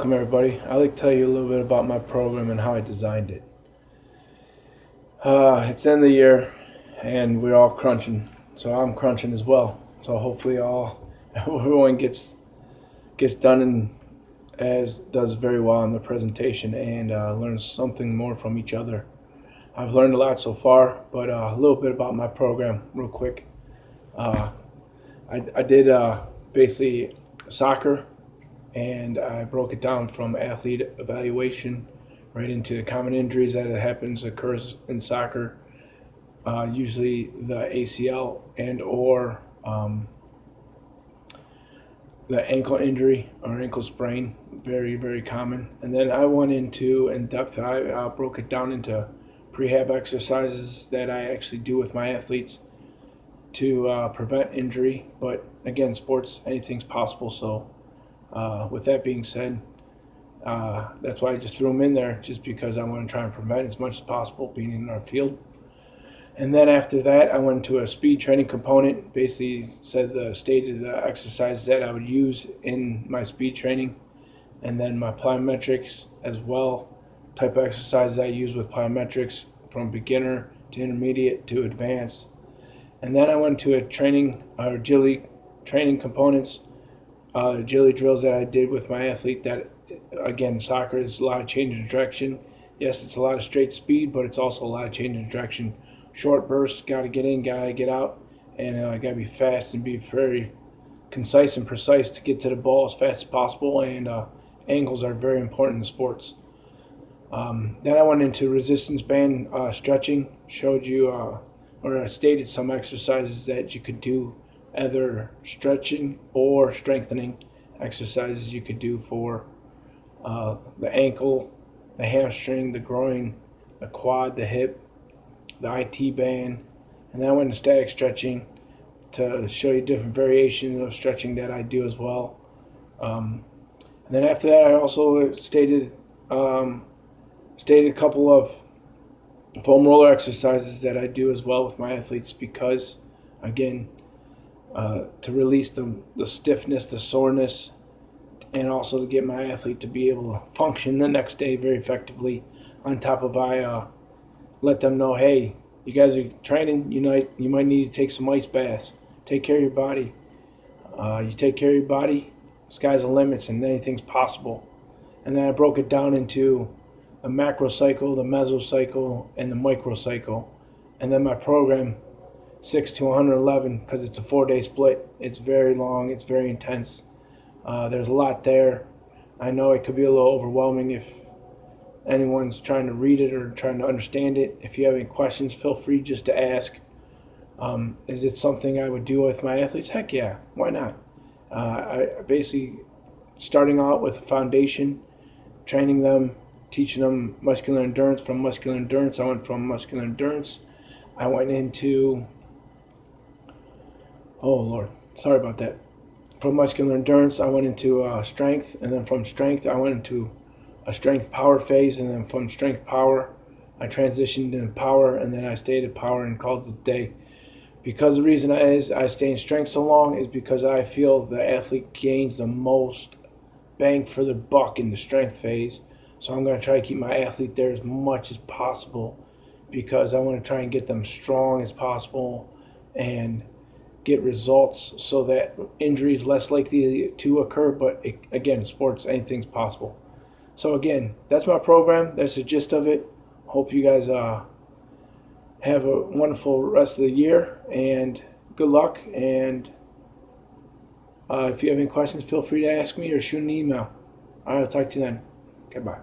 Welcome everybody. I'd like to tell you a little bit about my program and how I designed it. It's the end of the year and we're all crunching, so I'm crunching as well. So hopefully everyone gets done and does very well in the presentation and learns something more from each other. I've learned a lot so far, but a little bit about my program real quick. I did basically soccer, and I broke it down from athlete evaluation right into the common injuries that occurs in soccer, usually the ACL and or the ankle injury or ankle sprain, very common. And then I went into in depth. I broke it down into prehab exercises that I actually do with my athletes to prevent injury. But again, sports, anything's possible. So with that being said, that's why I just threw them in there, just because I want to try and prevent as much as possible being in our field. And then after that, I went to a speed training component, basically stated the exercises that I would use in my speed training, and then my plyometrics as well, type of exercises I use with plyometrics from beginner to intermediate to advanced. And then I went to agility training components, agility drills that I did with my athlete. That, again, soccer is a lot of change of direction. Yes, it's a lot of straight speed, but it's also a lot of change of direction. Short bursts, got to get in, got to get out, and got to be fast and be very concise and precise to get to the ball as fast as possible. And angles are very important in sports. Then I went into resistance band stretching, showed you or I stated some exercises that you could do, either stretching or strengthening exercises you could do for the ankle, the hamstring, the groin, the quad, the hip, the IT band. And then I went to static stretching to show you different variations of stretching that I do as well. And then after that, I also stated a couple of foam roller exercises that I do as well with my athletes, because again, to release the stiffness, the soreness, and also to get my athlete to be able to function the next day very effectively. On top of I let them know, hey, you guys are training, you might need to take some ice baths. Take care of your body. You take care of your body, sky's the limits and anything's possible. And then I broke it down into the macro cycle, the mesocycle, and the microcycle. And then my program, 6 to 111, because it's a 4-day split. It's very long, it's very intense. There's a lot there. I know it could be a little overwhelming if anyone's trying to read it or trying to understand it. If you have any questions, feel free just to ask. Is it something I would do with my athletes? Heck yeah, why not? I basically, starting out with a foundation, training them, teaching them muscular endurance. From muscular endurance, I went from muscular endurance. I went into, oh Lord, sorry about that. From muscular endurance, I went into strength, and then from strength, I went into a strength power phase, and then from strength power, I transitioned into power, and then I stayed at power and called it a day. Because the reason I stay in strength so long is because I feel the athlete gains the most bang for the buck in the strength phase. So I'm going to try to keep my athlete there as much as possible, because I want to try and get them strong as possible and get results so that injury is less likely to occur. But again, sports, anything's possible. So again, that's my program. That's the gist of it. Hope you guys have a wonderful rest of the year, and good luck. And if you have any questions, feel free to ask me or shoot an email. I'll talk to you then. Goodbye.